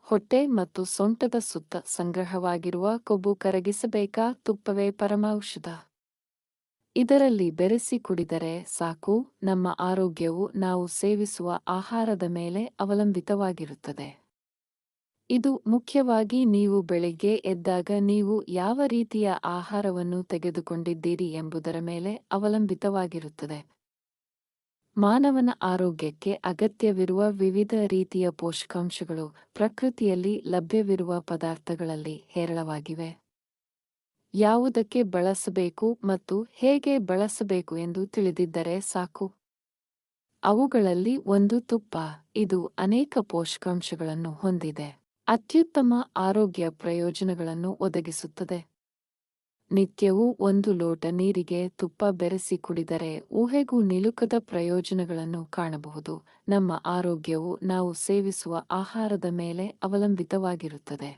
ಹೊಟ್ಟೆ ಮತ್ತು ಸೊಂಟದ ಸುತ್ತ ಸಂಗ್ರಹವಾಗಿರುವ ಕೊಬ್ಬು ಕರಗಿಸಬೇಕಾ? ತುಪ್ಪವೇ ಪರಮೌಷಧ. ಇದರಲ್ಲಿ ಬೆರೆಸಿ ಕುಡಿದರೆ ಸಾಕು. ನಮ್ಮ ಆರೋಗ್ಯವು ನಾವು ಸೇವಿಸುವ ಆಹಾರದ ಮೇಲೆ ಅವಲಂಬಿತವಾಗಿರುತ್ತದೆ. ಇದು ಮುಖ್ಯವಾಗಿ ನೀವು ಬೆಳಿಗ್ಗೆ ಎದ್ದಾಗ ನೀವು ಯಾವ ರೀತಿಯ ಆಹಾರವನ್ನು ತೆಗೆದುಕೊಂಡಿದ್ದೀರಿ ಎಂಬುದರ ಮೇಲೆ ಅವಲಂಬಿತವಾಗಿರುತ್ತದೆ. ಮಾನವನ ಆರೋಗ್ಯಕ್ಕೆ ಅಗತ್ಯವಿರುವ ವಿವಿಧ ರೀತಿಯ ಪೋಷಕಾಂಶಗಳು ಪ್ರಕೃತಿಯಲ್ಲಿ ಲಭ್ಯವಿರುವ ಪದಾರ್ಥಗಳಲ್ಲಿ ಹೇರಳವಾಗಿವೆ. ಯಾವುದಕ್ಕೆ ಬಳಸಬೇಕು ಮತ್ತು ಹೇಗೆ ಬಳಸಬೇಕು ಎಂದು ತಿಳಿದಿದ್ದರೆ ಸಾಕು. ಅವುಗಳಲ್ಲಿ ಒಂದು ತುಪ್ಪ. ಇದು ಅನೇಕ ಪೋಷಕಾಂಶಗಳನ್ನು ಹೊಂದಿದೆ. ಅತ್ಯುತ್ತಮ ಆರೋಗ್ಯ ಪ್ರಯೋಜನಗಳನ್ನು ಒದಗಿಸುತ್ತದೆ. ನಿತ್ಯವೂ 1 ಲೋಟ ನೀರಿಗೆ ತುಪ್ಪ ಬೆರೆಸಿ ಕುಡಿದರೆ ಊಹೆಗೂ ನಿಲುಕದ ಪ್ರಯೋಜನಗಳನ್ನು ಕಾಣಬಹುದು. ನಮ್ಮ ಆರೋಗ್ಯವು ನಾವು ಸೇವಿಸುವ ಆಹಾರದ ಮೇಲೆ ಅವಲಂಬಿತವಾಗಿರುತ್ತದೆ.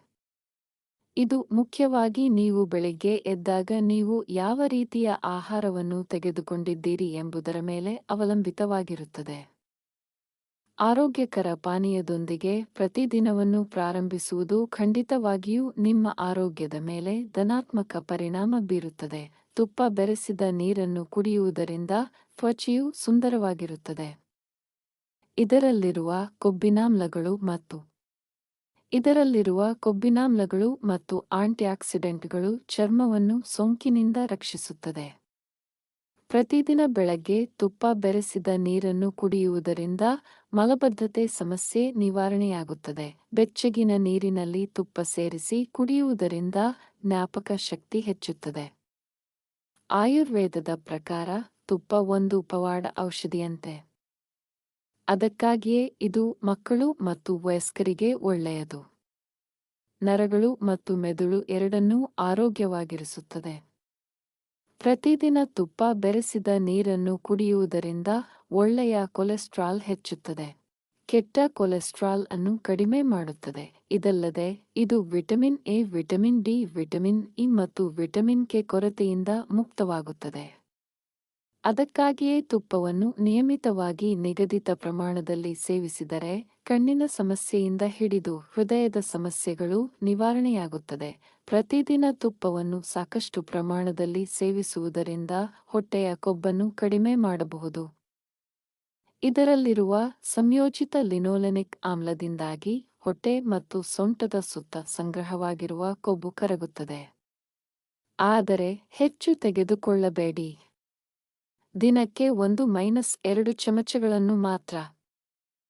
ಇದು ಮುಖ್ಯವಾಗಿ ನೀವು ಬೆಳಿಗ್ಗೆ ಎದ್ದಾಗ ನೀವು ಯಾವ ರೀತಿಯ ಆಹಾರವನ್ನು ತೆಗೆದುಕೊಂಡಿದ್ದೀರಿ ಎಂಬುದರ ಮೇಲೆ ಅವಲಂಬಿತವಾಗಿರುತ್ತದೆ. ಆರೋಗ್ಯಕರ ಪಾನೀಯದೊಂದಿಗೆ ಪ್ರತಿದಿನವನ್ನು ಪ್ರಾರಂಭಿಸುವುದು ಖಂಡಿತವಾಗಿಯೂ ನಿಮ್ಮ ಆರೋಗ್ಯದ ಮೇಲೆ ಧನಾತ್ಮಕ ಪರಿಣಾಮ ಬೀರುತ್ತದೆ. ತುಪ್ಪ ಬೆರೆಸಿದ ನೀರನ್ನು ಕುಡಿಯುವುದರಿಂದ ತ್ವಚೆಯು ಸುಂದರವಾಗಿರುತ್ತದೆ. ಇದರಲ್ಲಿರುವ ಕೊಬ್ಬಿನಾಮ್ಲಗಳು ಮತ್ತು ಆಂಟಿಆಕ್ಸಿಡೆಂಟ್ಗಳು ಚರ್ಮವನ್ನು ಸೋಂಕಿನಿಂದ ರಕ್ಷಿಸುತ್ತದೆ. ಪ್ರತಿದಿನ ಬೆಳಗ್ಗೆ ತುಪ್ಪ ಬೆರೆಸಿದ ನೀರನ್ನು ಕುಡಿಯುವುದರಿಂದ ಮಲಬದ್ಧತೆ ಸಮಸ್ಯೆ ನಿವಾರಣೆಯಾಗುತ್ತದೆ. ಬೆಚ್ಚಗಿನ ನೀರಿನಲ್ಲಿ ತುಪ್ಪ ಸೇರಿಸಿ ಕುಡಿಯುವುದರಿಂದ ಜ್ಞಾಪಕ ಶಕ್ತಿ ಹೆಚ್ಚುತ್ತದೆ. ಆಯುರ್ವೇದದ ಪ್ರಕಾರ ತುಪ್ಪ ಒಂದು ಪವಾಡ ಔಷಧಿಯಂತೆ. ಅದಕ್ಕಾಗಿಯೇ ಇದು ಮಕ್ಕಳು ಮತ್ತು ವಯಸ್ಕರಿಗೆ ಒಳ್ಳೆಯದು. ನರಗಳು ಮತ್ತು ಮೆದುಳು ಎರಡನ್ನೂ ಆರೋಗ್ಯವಾಗಿರಿಸುತ್ತದೆ. ಪ್ರತಿದಿನ ತುಪ್ಪ ಬೆರೆಸಿದ ನೀರನ್ನು ಕುಡಿಯುವುದರಿಂದ ಒಳ್ಳೆಯ ಕೊಲೆಸ್ಟ್ರಾಲ್ ಹೆಚ್ಚುತ್ತದೆ. ಕೆಟ್ಟ ಕೊಲೆಸ್ಟ್ರಾಲ್ ಅನ್ನು ಕಡಿಮೆ ಮಾಡುತ್ತದೆ. ಇದಲ್ಲದೆ ಇದು vitamin A, vitamin D, vitamin E ಮತ್ತು ವಿಟಮಿನ್ ಕೆ ಕೊರತೆಯಿಂದ ಮುಕ್ತವಾಗುತ್ತದೆ. ಅದಕ್ಕಾಗಿಯೇ ತುಪ್ಪವನ್ನು ನಿಯಮಿತವಾಗಿ ನಿಗದಿತ ಪ್ರಮಾಣದಲ್ಲಿ ಸೇವಿಸಿದರೆ ಕಣ್ಣಿನ ಸಮಸ್ಯೆಯಿಂದ ಹಿಡಿದು ಹೃದಯದ ಸಮಸ್ಯೆಗಳು ನಿವಾರಣೆಯಾಗುತ್ತದೆ. ಪ್ರತಿದಿನ ತುಪ್ಪವನ್ನು ಸಾಕಷ್ಟು ಪ್ರಮಾಣದಲ್ಲಿ ಸೇವಿಸುವುದರಿಂದ ಹೊಟ್ಟೆಯ ಕೊಬ್ಬನ್ನು ಕಡಿಮೆ ಮಾಡಬಹುದು. ಇದರಲ್ಲಿರುವ ಸಂಯೋಜಿತ ಲಿನೋಲೆನಿಕ್ ಆಮ್ಲದಿಂದಾಗಿ ಹೊಟ್ಟೆ ಮತ್ತು ಸೊಂಟದ ಸುತ್ತ ಸಂಗ್ರಹವಾಗಿರುವ ಕೊಬ್ಬು ಕರಗುತ್ತದೆ. ಆದರೆ ಹೆಚ್ಚು ತೆಗೆದುಕೊಳ್ಳಬೇಡಿ. ದಿನಕ್ಕೆ 1-2 ಚಮಚಗಳನ್ನು ಮಾತ್ರ.